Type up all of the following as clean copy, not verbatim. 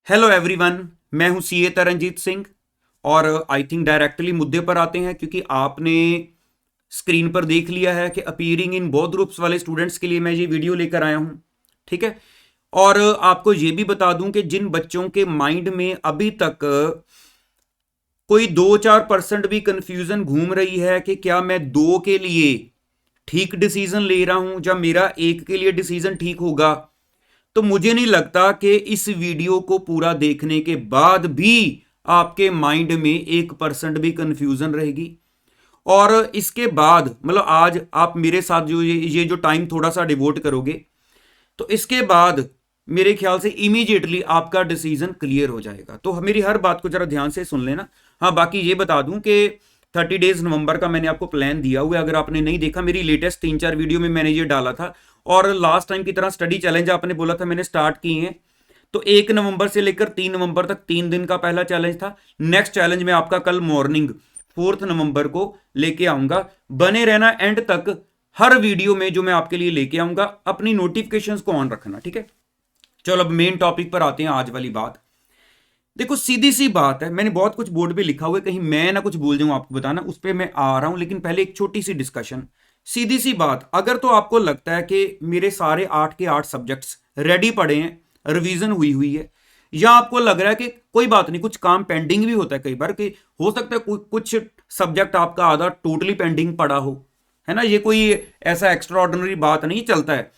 Hello everyone, मैं हूं CA Taranjit Singh. और आई थिंक डायरेक्टली मुद्दे पर आते हैं, क्योंकि आपने स्क्रीन पर देख लिया है कि अपीयरिंग इन बोथ ग्रुप्स वाले स्टूडेंट्स के लिए मैं ये वीडियो लेकर आया हूं। ठीक है। और आपको ये भी बता दूं कि जिन बच्चों के माइंड में अभी तक कोई 2-4% भी कंफ्यूजन घूम रही है कि क्या मैं दो के लिए ठीक डिसीजन ले रहा हूं या मेरा एक के लिए डिसीजन ठीक होगा, तो मुझे नहीं लगता कि इस वीडियो को पूरा देखने के बाद भी आपके माइंड में 1% भी कंफ्यूजन रहेगी। और इसके बाद मतलब आज आप मेरे साथ जो ये जो टाइम थोड़ा सा डिवोट करोगे, तो इसके बाद मेरे ख्याल से इमीडिएटली आपका डिसीजन क्लियर हो जाएगा। तो मेरी हर बात को जरा ध्यान से सुन लेना। हाँ, बाकी ये बता दूं कि 30 डेज नवंबर का मैंने आपको प्लान दिया हुआ है। अगर आपने नहीं देखा, मेरी लेटेस्ट 3-4 वीडियो में मैंने ये डाला था। और लास्ट टाइम की तरह स्टडी चैलेंज आपने बोला था, मैंने स्टार्ट किए हैं। तो 1 नवंबर से लेकर 3 नवंबर तक 3 दिन का पहला चैलेंज था। नेक्स्ट चैलेंज में आपका कल मॉर्निंग 4 नवंबर को लेके आऊंगा। बने रहना एंड तक। हर वीडियो में जो मैं आपके लिए लेके आऊंगा, अपनी नोटिफिकेशंस को ऑन रखना, ठीक है। चलो अब मेन टॉपिक पर आते हैं। आज वाली बात देखो, सीधी सी बात है। मैंने बहुत कुछ बोर्ड पे लिखा हुआ है, कहीं मैं ना कुछ भूल जाऊं आपको बताना, उस पर मैं आ रहा हूं। लेकिन पहले एक छोटी सी डिस्कशन। सीधी सी बात, अगर तो आपको लगता है कि मेरे सारे 8 के 8 सब्जेक्ट्स रेडी पड़े हैं, रिवीजन हुई हुई है, या आपको लग रहा है कि कोई बात नहीं, कुछ काम पेंडिंग भी होता है कई बार, कि हो सकता है कुछ सब्जेक्ट आपका आधा टोटली पेंडिंग पड़ा हो, है ना। ये कोई ऐसा एक्स्ट्रा ऑर्डिनरी बात नहीं, चलता है।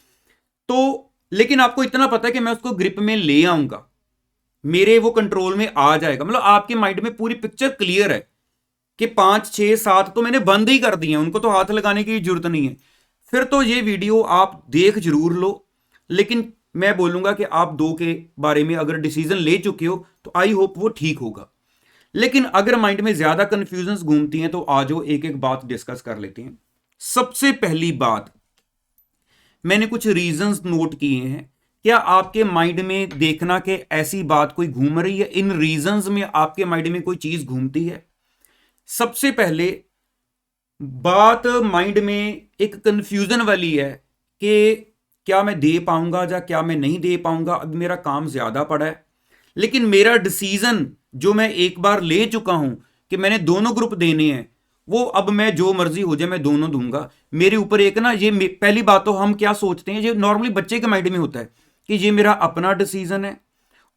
तो लेकिन आपको इतना पता है कि मैं उसको ग्रिप में ले आऊंगा, मेरे वो कंट्रोल में आ जाएगा। मतलब आपके माइंड में पूरी पिक्चर क्लियर है कि 5, 6, 7 तो मैंने बंद ही कर दिए हैं, उनको तो हाथ लगाने की जरूरत नहीं है। फिर तो ये वीडियो आप देख जरूर लो। लेकिन मैं बोलूंगा कि आप दो के बारे में अगर डिसीजन ले चुके हो तो आई होप वो ठीक होगा। लेकिन अगर माइंड में ज्यादा कंफ्यूजन घूमती हैं, तो आज एक एक बात डिस्कस कर लेते हैं। सबसे पहली बात, मैंने कुछ रीजंस नोट किए हैं। क्या आपके माइंड में देखना कि ऐसी बात कोई घूम रही है, इन रीजंस में आपके माइंड में कोई चीज घूमती है। सबसे पहले बात माइंड में एक कंफ्यूजन वाली है कि क्या मैं दे पाऊंगा या क्या मैं नहीं दे पाऊंगा। अब मेरा काम ज्यादा पड़ा है, लेकिन मेरा डिसीजन जो मैं एक बार ले चुका हूं कि मैंने दोनों ग्रुप देने हैं, वो अब मैं जो मर्जी हो जाए मैं दोनों दूंगा। मेरे ऊपर एक ना, ये पहली बात तो हम क्या सोचते हैं, ये नॉर्मली बच्चे के माइंड में होता है कि ये मेरा अपना डिसीजन है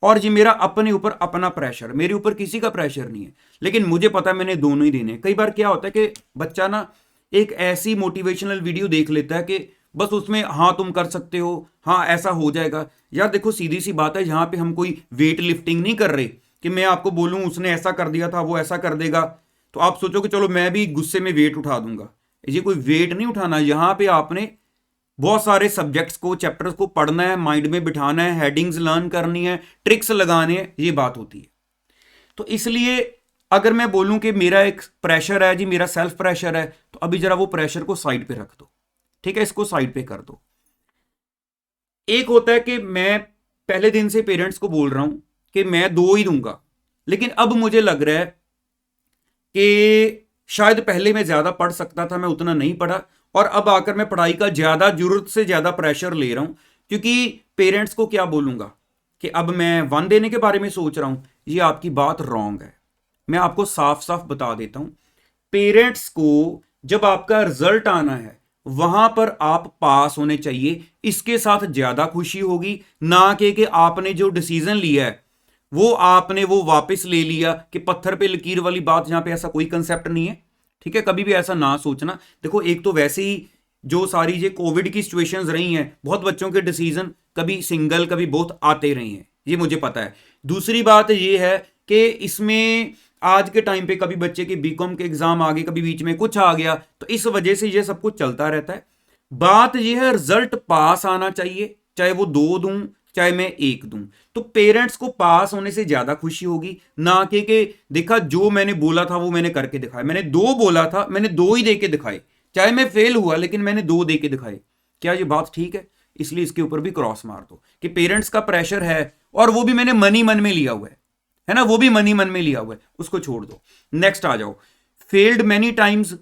और ये मेरा अपने ऊपर अपना प्रेशर, मेरे ऊपर किसी का प्रेशर नहीं है। लेकिन मुझे पता है मैंने दोनों ही देने। कई बार क्या होता है कि बच्चा ना एक ऐसी मोटिवेशनल वीडियो देख लेता है कि बस उसमें हाँ तुम कर सकते हो, हाँ ऐसा हो जाएगा। यार देखो, सीधी सी बात है, यहां पे हम कोई वेट लिफ्टिंग नहीं कर रहे कि मैं आपको बोलूं उसने ऐसा कर दिया था वो ऐसा कर देगा, तो आप सोचो कि चलो मैं भी गुस्से में वेट उठा दूंगा। ये कोई वेट नहीं उठाना। यहां पे आपने बहुत सारे सब्जेक्ट्स को, चैप्टर्स को पढ़ना है, माइंड में बिठाना है, हेडिंग्स लर्न करनी है, ट्रिक्स लगाने हैं, ये बात होती है। तो इसलिए अगर मैं बोलूं कि मेरा एक प्रेशर है जी, मेरा सेल्फ प्रेशर है, तो अभी जरा वो प्रेशर को साइड पे रख दो, ठीक है, इसको साइड पे कर दो। एक होता है कि मैं पहले दिन से पेरेंट्स को बोल रहा हूं कि मैं दो ही दूंगा, लेकिन अब मुझे लग रहा है कि शायद पहले मैं ज्यादा पढ़ सकता था, मैं उतना नहीं पढ़ा, और अब आकर मैं पढ़ाई का ज्यादा, जरूरत से ज्यादा प्रेशर ले रहा हूं। क्योंकि पेरेंट्स को क्या बोलूंगा कि अब मैं 1 देने के बारे में सोच रहा हूं, ये आपकी बात रॉन्ग है। मैं आपको साफ साफ बता देता हूं, पेरेंट्स को जब आपका रिजल्ट आना है वहां पर आप पास होने चाहिए, इसके साथ ज्यादा खुशी होगी। ना कि आपने जो डिसीजन लिया है वो आपने वो वापस ले लिया, कि पत्थर पे लकीर वाली बात, यहां पे ऐसा कोई कंसेप्ट नहीं है, ठीक है। कभी भी ऐसा ना सोचना। देखो, एक तो वैसे ही जो सारी ये कोविड की सिचुएशंस रही हैं, बहुत बच्चों के डिसीजन कभी सिंगल कभी बहुत आते रहे हैं, ये मुझे पता है। दूसरी बात ये है कि इसमें आज के टाइम पे कभी बच्चे के बीकॉम के एग्जाम आ गए, कभी बीच में कुछ आ गया, तो इस वजह से ये सब कुछ चलता रहता है। बात यह है, रिजल्ट पास आना चाहिए, चाहे वो 2 दूं चाहे मैं 1 दूं। तो पेरेंट्स को पास होने से ज्यादा खुशी होगी, ना कि देखा जो मैंने बोला था वो मैंने करके दिखाया। मैंने 2 बोला था, मैंने 2 ही दे के दिखाए, चाहे मैं फेल हुआ लेकिन मैंने 2 दे के दिखाए। क्या ये बात ठीक है? इसलिए इसके ऊपर भी क्रॉस मार दो कि पेरेंट्स का प्रेशर है, और वो भी मैंने मनी मन में लिया हुआ है ना, वो भी मनी मन में लिया हुआ है, उसको छोड़ दो। नेक्स्ट आ जाओ, फेल्ड मैनी टाइम्स।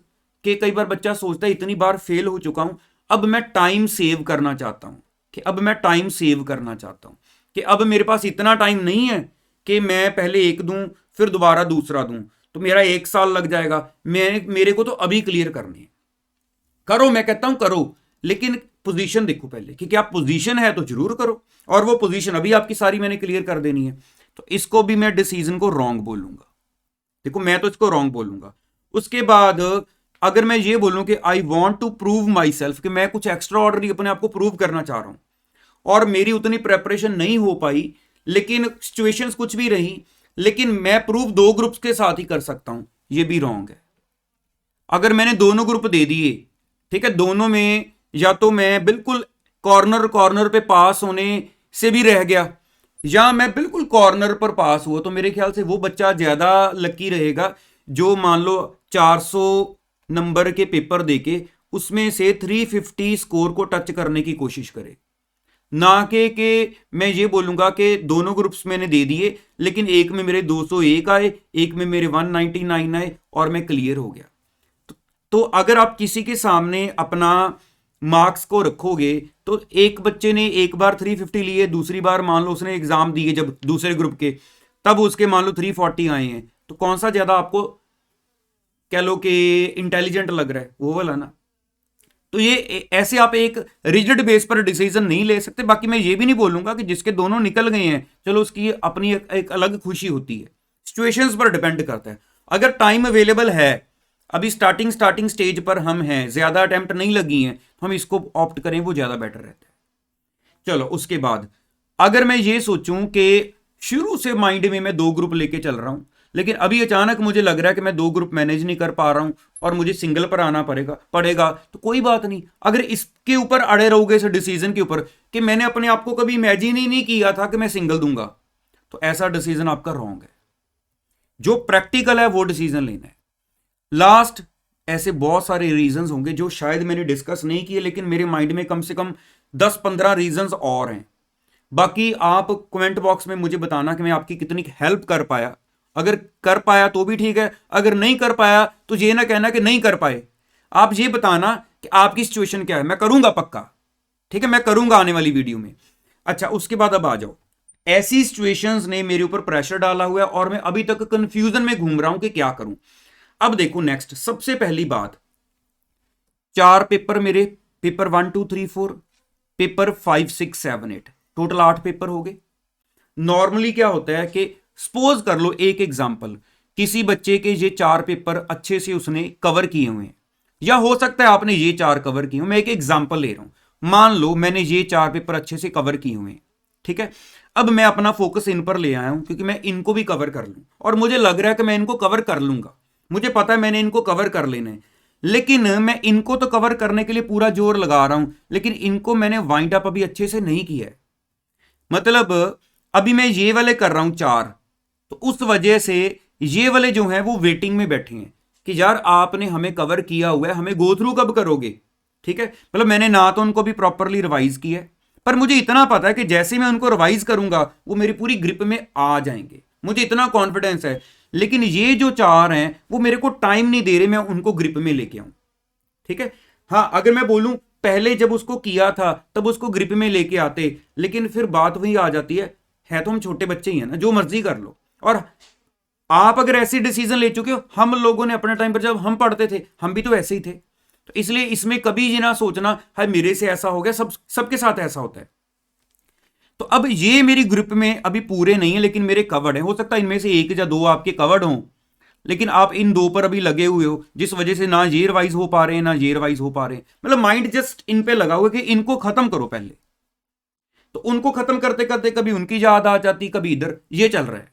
के कई बार बच्चा सोचता है इतनी बार फेल हो चुका हूं, अब मैं टाइम सेव करना चाहता हूं, कि अब मैं टाइम सेव करना चाहता हूं, कि अब मेरे पास इतना टाइम नहीं है कि मैं पहले एक दूं फिर दोबारा दूसरा दूं, तो मेरा 1 साल लग जाएगा। मेरे को तो अभी क्लियर करने हैं। करो, मैं कहता हूं करो, लेकिन पोजीशन देखो पहले कि क्या पोजीशन है तो जरूर करो, और वो पोजीशन अभी आपकी सारी मैंने क्लियर कर देनी है। तो इसको भी मैं डिसीजन को रॉन्ग बोलूंगा। देखो मैं तो इसको रॉन्ग बोलूंगा। उसके बाद अगर मैं ये बोलूं कि I want to prove myself, कि मैं कुछ एक्स्ट्रा ऑर्डनरी अपने आप को प्रूव करना चाह रहा हूं और मेरी उतनी प्रेपरेशन नहीं हो पाई, लेकिन सिचुएशंस कुछ भी रही, लेकिन मैं प्रूव 2 ग्रुप्स के साथ ही कर सकता हूं, ये भी रॉन्ग है। अगर मैंने दोनों ग्रुप दे दिए, ठीक है, दोनों में या तो मैं बिल्कुल कॉर्नर कॉर्नर पे पास होने से भी रह गया, या मैं बिल्कुल कॉर्नर पर पास हुआ, तो मेरे ख्याल से वो बच्चा ज्यादा लकी रहेगा जो मान लो 400 नंबर के पेपर देके उसमें से 350 स्कोर को टच करने की कोशिश करे। ना कि मैं ये बोलूंगा कि दोनों ग्रुप्स मैंने दे दिए, लेकिन एक में मेरे 201 आए, एक में मेरे 199 आए और मैं क्लियर हो गया। तो अगर आप किसी के सामने अपना मार्क्स को रखोगे, तो एक बच्चे ने एक बार 350 लिए, दूसरी बार मान लो उसने एग्जाम दिए जब दूसरे ग्रुप के, तब उसके मान लो 340 आए हैं, तो कौन सा ज्यादा आपको कह लो कि इंटेलिजेंट लग रहा है, वो वाला ना। तो ये ऐसे आप एक रिजिड बेस पर डिसीजन नहीं ले सकते। बाकी मैं ये भी नहीं बोलूंगा कि जिसके दोनों निकल गए हैं चलो उसकी अपनी एक अलग खुशी होती है, सिचुएशंस पर डिपेंड करता है। अगर टाइम अवेलेबल है, अभी स्टार्टिंग स्टेज पर हम हैं, ज्यादा अटेम्प्ट नहीं लगी हैं, तो हम इसको ऑप्ट करें, वो ज्यादा बेटर रहता है। चलो उसके बाद अगर मैं ये सोचूं कि शुरू से माइंड में मैं 2 ग्रुप लेके चल रहा हूं, लेकिन अभी अचानक मुझे लग रहा है कि मैं 2 ग्रुप मैनेज नहीं कर पा रहा हूं और मुझे सिंगल पर आना पड़ेगा, तो कोई बात नहीं। अगर इसके ऊपर अड़े रहोगे, इस डिसीजन के ऊपर कि मैंने अपने आप को कभी इमेजिन ही नहीं किया था कि मैं सिंगल दूंगा, तो ऐसा डिसीजन आपका रॉन्ग है। जो प्रैक्टिकल है वो डिसीजन लेना है। लास्ट, ऐसे बहुत सारे रीजंस होंगे जो शायद मैंने डिस्कस नहीं किए, लेकिन मेरे माइंड में कम से कम 10-15 रीजंस और हैं। बाकी आप कमेंट बॉक्स में मुझे बताना कि मैं आपकी कितनी हेल्प कर पाया। अगर कर पाया तो भी ठीक है, अगर नहीं कर पाया तो ये ना कहना कि नहीं कर पाए, आप ये बताना कि आपकी सिचुएशन क्या है। मैं करूंगा पक्का, ठीक है, मैं करूंगा आने वाली वीडियो में। अच्छा, उसके बाद अब आ जाओ, ऐसी सिचुएशंस ने मेरे ऊपर प्रेशर डाला हुआ है और मैं अभी तक कंफ्यूजन में घूम रहा हूं कि क्या करूं। अब देखो नेक्स्ट, सबसे पहली बात, 4 पेपर मेरे, पेपर 1 2 3 4, पेपर 5 6 7 8, टोटल 8 पेपर हो गए। नॉर्मली क्या होता है कि सपोज कर लो एक एग्जांपल, किसी बच्चे के ये 4 पेपर अच्छे से उसने कवर किए हुए हैं, या हो सकता है आपने ये 4 कवर किए हो। मैं एक एग्जांपल ले रहा हूं, मान लो मैंने ये 4 पेपर अच्छे से कवर किए हुए हैं, ठीक है। अब मैं अपना फोकस इन पर ले आया हूं क्योंकि मैं इनको भी कवर कर लूं, और मुझे लग रहा है कि मैं इनको कवर कर लूंगा, मुझे पता है मैंने इनको कवर कर लेना है। लेकिन मैं इनको तो कवर करने के लिए पूरा जोर लगा रहा हूं, लेकिन इनको मैंने वाइंड अप अभी अच्छे से नहीं किया है। मतलब अभी मैं ये वाले कर रहा हूं 4, तो उस वजह से ये वाले जो हैं वो वेटिंग में बैठे हैं कि यार आपने हमें कवर किया हुआ है, हमें गो थ्रू कब करोगे, ठीक है। मतलब मैंने ना तो उनको भी प्रॉपरली रिवाइज किया है, पर मुझे इतना पता है कि जैसे मैं उनको रिवाइज करूंगा वो मेरी पूरी ग्रिप में आ जाएंगे, मुझे इतना कॉन्फिडेंस है। लेकिन ये जो 4 हैं वो मेरे को टाइम नहीं दे रहे मैं उनको ग्रिप में लेके आऊं, ठीक है। हाँ, अगर मैं बोलूं पहले जब उसको किया था तब उसको ग्रिप में लेके आते, लेकिन फिर बात वही आ जाती है तो हम छोटे बच्चे ही हैं ना, जो मर्जी कर लो। और आप अगर ऐसी डिसीजन ले चुके हो, हम लोगों ने अपने टाइम पर जब हम पढ़ते थे हम भी तो ऐसे ही थे, तो इसलिए इसमें कभी ये ना सोचना है मेरे से ऐसा हो गया, सबके साथ ऐसा होता है। तो अब ये मेरी ग्रुप में अभी पूरे नहीं है, लेकिन मेरे कवर्ड है। हो सकता है इनमें से 1 या 2 आपके कवर्ड हों, लेकिन आप इन 2 पर अभी लगे हुए हो, जिस वजह से ना ये रिवाइज हो पा रहे हैं ना ये रिवाइज हो पा रहे हैं। मतलब माइंड जस्ट इन पे लगा हुआ कि इनको खत्म करो पहले, तो उनको खत्म करते करते कभी उनकी याद आ जाती, कभी इधर, ये चल रहा है।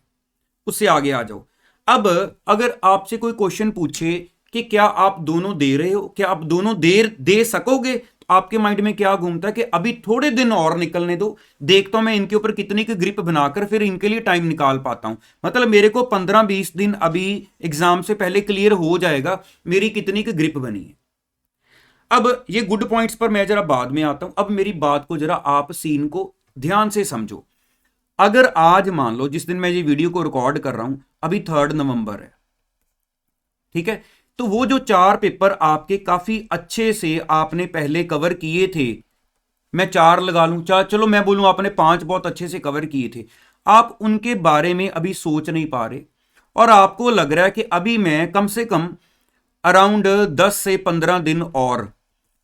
उससे आगे आ जाओ। अब अगर आपसे कोई क्वेश्चन पूछे कि क्या आप दोनों दे रहे हो, क्या आप दोनों दे सकोगे, तो आपके माइंड में क्या घूमता है कि अभी थोड़े दिन और निकलने दो, देखता हूं मैं इनके ऊपर कितनी की ग्रिप बनाकर फिर इनके लिए टाइम निकाल पाता हूं। मतलब मेरे को 15-20 दिन अभी एग्जाम से पहले क्लियर हो जाएगा मेरी कितनी की ग्रिप बनी है। अब ये गुड पॉइंट्स पर मैं जरा बाद में आता हूं, अब मेरी बात को जरा आप सीन को ध्यान से समझो। अगर आज मान लो जिस दिन मैं ये वीडियो को रिकॉर्ड कर रहा हूं अभी 3 नवंबर है, ठीक है, तो वो जो 4 पेपर आपके काफी अच्छे से आपने पहले कवर किए थे, मैं 4 लगा लूं, चलो मैं बोलूं आपने 5 बहुत अच्छे से कवर किए थे। आप उनके बारे में अभी सोच नहीं पा रहे और आपको लग रहा है कि अभी मैं कम से कम अराउंड 10 से 15 दिन और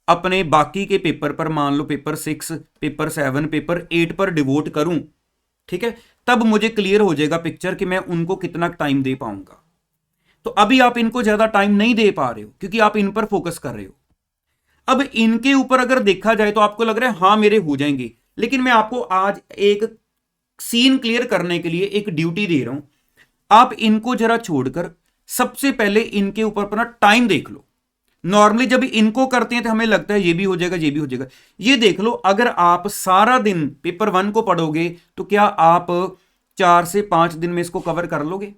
अपने बाकी के पेपर पर, मान लो पेपर 6, पेपर 7, पेपर 8 पर डिवोट करूं, ठीक है, तब मुझे क्लियर हो जाएगा पिक्चर कि मैं उनको कितना टाइम दे पाऊंगा। तो अभी आप इनको ज्यादा टाइम नहीं दे पा रहे हो क्योंकि आप इन पर फोकस कर रहे हो। अब इनके ऊपर अगर देखा जाए तो आपको लग रहा है हां मेरे हो जाएंगे, लेकिन मैं आपको आज एक सीन क्लियर करने के लिए एक ड्यूटी दे रहा हूं। आप इनको जरा छोड़कर सबसे पहले इनके ऊपर अपना टाइम देख लो। नॉर्मली जब इनको करते हैं तो हमें लगता है ये भी हो जाएगा, ये भी हो जाएगा। ये देख लो, अगर आप सारा दिन पेपर 1 को पढ़ोगे तो क्या आप 4 से 5 दिन में इसको कवर कर लोगे?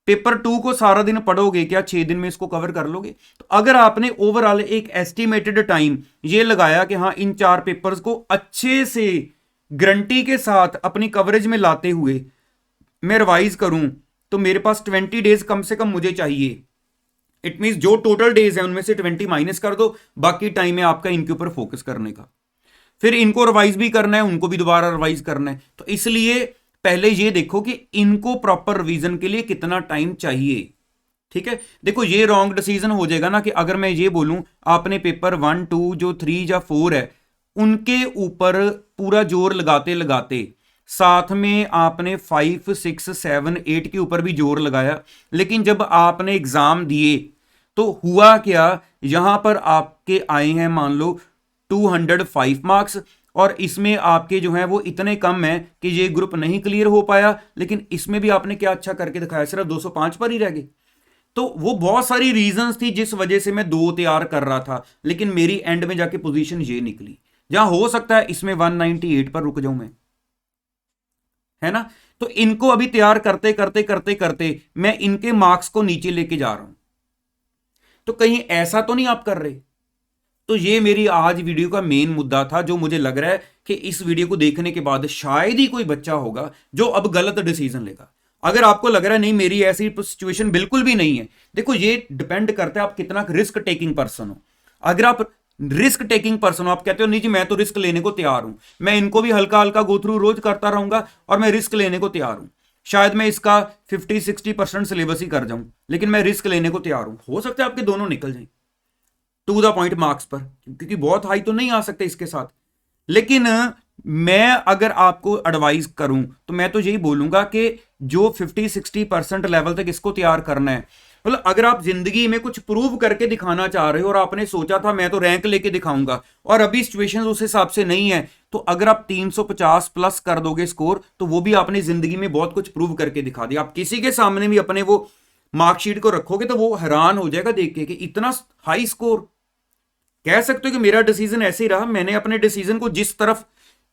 पेपर 2 को सारा दिन पढ़ोगे, क्या 6 दिन में इसको कवर कर लोगे? तो अगर आपने ओवरऑल एक एस्टिमेटेड टाइम ये लगाया कि हाँ इन 4 पेपर्स को अच्छे से गारंटी के साथ अपनी कवरेज में लाते हुए मैं रिवाइज करूं, तो मेरे पास 20 डेज कम से कम मुझे चाहिए। इट मींस जो टोटल डेज है उनमें से 20 माइनस कर दो, बाकी टाइम है आपका इनके ऊपर फोकस करने का। फिर इनको रिवाइज भी करना है, उनको भी दोबारा रिवाइज करना है। तो इसलिए पहले ये देखो कि इनको प्रॉपर रिवीजन के लिए कितना टाइम चाहिए। ठीक है, देखो ये रॉन्ग डिसीजन हो जाएगा ना कि अगर मैं ये बोलूं आपने पेपर 1, 2 जो 3 या 4 है उनके ऊपर पूरा जोर लगाते लगाते साथ में आपने 5, 6, 7, 8 के ऊपर भी जोर लगाया, लेकिन जब आपने एग्जाम दिए तो हुआ क्या, यहां पर आपके आए हैं मान लो 205 मार्क्स और इसमें आपके जो है वो इतने कम है कि ये ग्रुप नहीं क्लियर हो पाया, लेकिन इसमें भी आपने क्या अच्छा करके दिखाया, सिर्फ 205 पर ही रह गए। तो वो बहुत सारी रीजंस थी जिस वजह से मैं 2 तैयार कर रहा था, लेकिन मेरी एंड में जाके पोजीशन ये निकली, जहां हो सकता है इसमें 198 पर रुक जाऊं मैं, है ना। तो इनको अभी तैयार करते करते करते करते मैं इनके मार्क्स को नीचे लेके जा रहा हूं, तो कहीं ऐसा तो नहीं आप कर रहे। तो ये मेरी आज वीडियो का मेन मुद्दा था, जो मुझे लग रहा है कि इस वीडियो को देखने के बाद शायद ही कोई बच्चा होगा जो अब गलत डिसीजन लेगा। अगर आपको लग रहा है नहीं मेरी ऐसी सिचुएशन बिल्कुल भी नहीं है, देखो ये डिपेंड करता है आप कितना रिस्क टेकिंग पर्सन हो। अगर आप रिस्क टेकिंग पर्सन हो, आप कहते हो नहीं जी मैं तो रिस्क लेने को तैयार हूं, मैं इनको भी हल्का हल्का गो थ्रू रोज करता रहूंगा और मैं रिस्क लेने को तैयार हूं, शायद मैं इसका 50-60% सिलेबस ही कर जाऊं, लेकिन मैं रिस्क लेने को तैयार हूं, हो सकता है आपके दोनों निकल जाएं टू द पॉइंट मार्क्स पर, क्योंकि बहुत हाई तो नहीं आ सकते इसके साथ। लेकिन मैं अगर आपको एडवाइस करूं तो मैं तो यही बोलूंगा कि जो 50-60% लेवल तक इसको तैयार करना है, मतलब अगर आप जिंदगी में कुछ प्रूव करके दिखाना चाह रहे हो और आपने सोचा था मैं तो रैंक लेके दिखाऊंगा और अभी सिचुएशन उस हिसाब से नहीं है, तो अगर आप 350 प्लस कर दोगे स्कोर तो वो भी आपने जिंदगी में बहुत कुछ प्रूव करके दिखा दिया। आप किसी के सामने भी अपने वो मार्कशीट को रखोगे तो वो हैरान हो जाएगा देख के कि इतना हाई स्कोर। कह सकते हो कि मेरा डिसीजन ऐसे ही रहा, मैंने अपने डिसीजन को जिस तरफ,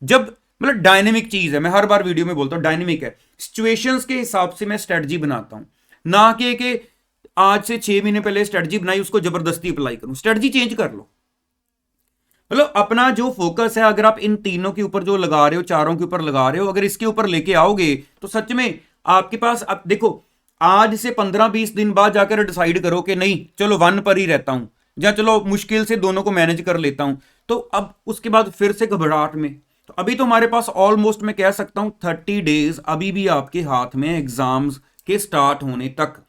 जब मतलब डायनेमिक चीज है, मैं हर बार वीडियो में बोलता हूं डायनेमिक है, सिचुएशंस के हिसाब से मैं स्ट्रेटजी बनाता हूं, ना कि आज से 6 महीने पहले स्ट्रेटजी बनाई उसको जबरदस्ती अप्लाई करूं। स्ट्रेटजी चेंज कर लो, मतलब अपना जो फोकस है अगर आप इन तीनों के ऊपर जो लगा रहे हो, चारों के ऊपर लगा रहे हो, अगर इसके ऊपर लेके आओगे तो सच में आपके पास, अब देखो आज से 15-20 दिन बाद जाकर डिसाइड करो कि नहीं चलो 1 पर ही रहता हूं या चलो मुश्किल से दोनों को मैनेज कर लेता हूं, तो अब उसके बाद फिर से घबराहट में। तो अभी तो हमारे पास ऑलमोस्ट मैं कह सकता हूं 30 डेज अभी भी आपके हाथ में एग्जाम्स के स्टार्ट होने तक।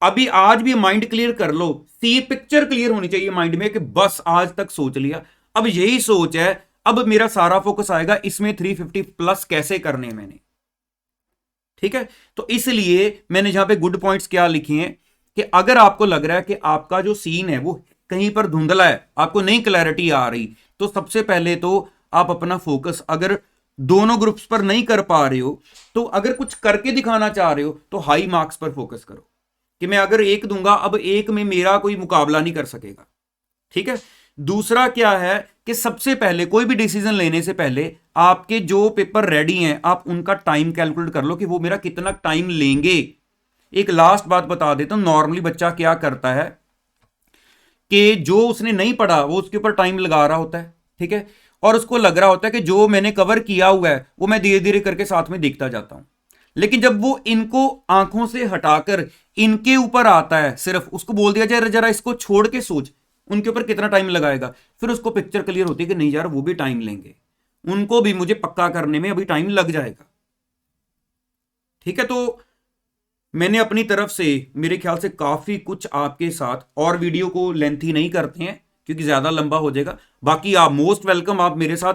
अभी आज भी माइंड क्लियर कर लो, सी पिक्चर क्लियर होनी चाहिए माइंड में कि बस आज तक सोच लिया, अब यही सोच है, अब मेरा सारा फोकस आएगा इसमें 350 प्लस कैसे करने मैंने। ठीक है, तो इसलिए मैंने यहां पे गुड पॉइंट्स क्या लिखे हैं कि अगर आपको लग रहा है कि आपका जो सीन है वो कहीं पर धुंधला है, आपको नहीं क्लैरिटी आ रही, तो सबसे पहले तो आप अपना फोकस अगर दोनों ग्रुप्स पर नहीं कर पा रहे हो, तो अगर कुछ करके दिखाना चाह रहे हो तो हाई मार्क्स पर फोकस करो कि मैं अगर 1 दूंगा, अब 1 में मेरा कोई मुकाबला नहीं कर सकेगा। ठीक है, दूसरा क्या है कि सबसे पहले कोई भी डिसीजन लेने से पहले आपके जो पेपर रेडी हैं आप उनका टाइम कैलकुलेट कर लो कि वो मेरा कितना टाइम लेंगे। एक लास्ट बात बता देता हूं, नॉर्मली बच्चा क्या करता है कि जो उसने नहीं पढ़ा वो उसके ऊपर टाइम लगा रहा होता है, ठीक है, और उसको लग रहा होता है कि जो मैंने कवर किया हुआ है वो मैं धीरे धीरे करके साथ में देखता जाता हूं। लेकिन जब वो इनको आंखों से हटाकर इनके ऊपर आता है, सिर्फ उसको बोल दिया जाए जरा इसको छोड़ के सोच उनके ऊपर कितना टाइम लगाएगा, फिर उसको पिक्चर क्लियर होती है कि नहीं यार वो भी टाइम लेंगे, उनको भी मुझे पक्का करने में अभी टाइम लग जाएगा। ठीक है, तो मैंने अपनी तरफ से मेरे ख्याल से काफी कुछ आपके साथ, और वीडियो को लेंथी नहीं करते हैं क्योंकि ज्यादा लंबा हो जाएगा। बाकी आप मोस्ट वेलकम, आप मेरे साथ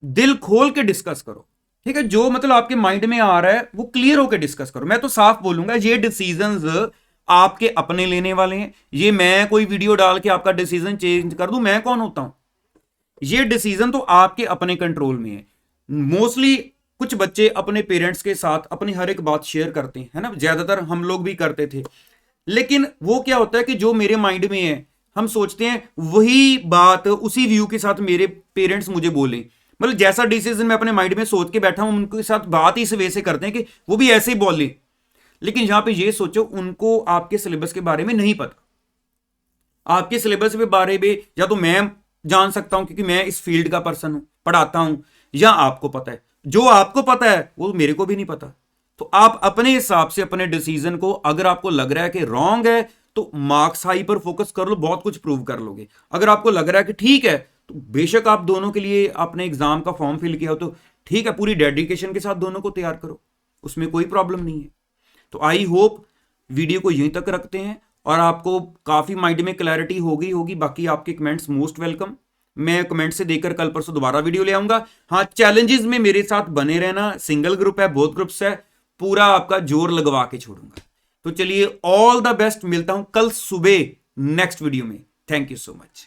दिल खोल के डिस्कस करो, ठीक है, जो मतलब आपके माइंड में आ रहा है वो क्लियर होकर डिस्कस करो। मैं तो साफ बोलूंगा, ये डिसीजंस आपके अपने लेने वाले हैं। ये मैं कोई वीडियो डाल के आपका डिसीजन चेंज कर दूं, मैं कौन होता हूं? ये डिसीजन तो आपके अपने कंट्रोल में है। मोस्टली कुछ बच्चे अपने पेरेंट्स के साथ अपनी हर एक बात शेयर करते हैं, है ना, ज्यादातर हम लोग भी करते थे। लेकिन वो क्या होता है कि जो मेरे माइंड में है, हम सोचते हैं वही बात उसी व्यू के साथ मेरे पेरेंट्स मुझे बोलें। मतलब जैसा डिसीजन मैं अपने माइंड में सोच के बैठा हूं, उनके साथ बात ही इस वे से करते हैं कि वो भी ऐसे ही बोले। लेकिन यहां पे ये सोचो, उनको आपके सिलेबस के बारे में नहीं पता। आपके सिलेबस के बारे में या तो मैं जान सकता हूं क्योंकि मैं इस फील्ड का पर्सन हूं, पढ़ाता हूं, या आपको पता है। जो आपको पता है वो मेरे को भी नहीं पता। तो आप अपने हिसाब से अपने डिसीजन को, अगर आपको लग रहा है कि रॉन्ग है तो मार्क्स हाई पर फोकस कर लो, बहुत कुछ प्रूव कर लोगे। अगर आपको लग रहा है कि ठीक है, तो बेशक आप दोनों के लिए आपने एग्जाम का फॉर्म फिल किया हो तो ठीक है, पूरी डेडिकेशन के साथ दोनों को तैयार करो, उसमें कोई प्रॉब्लम नहीं है। तो आई होप वीडियो को यहीं तक रखते हैं और आपको काफी माइंड में क्लैरिटी हो गई होगी। बाकी आपके कमेंट्स मोस्ट वेलकम, मैं कमेंट से देकर कल परसों दोबारा वीडियो ले आऊंगा। हाँ, चैलेंजेस में मेरे साथ बने रहना, सिंगल ग्रुप है, बोथ ग्रुप्स है, पूरा आपका जोर लगवा के छोड़ूंगा। तो चलिए, ऑल द बेस्ट, मिलता हूं कल सुबह नेक्स्ट वीडियो में। Thank you so much.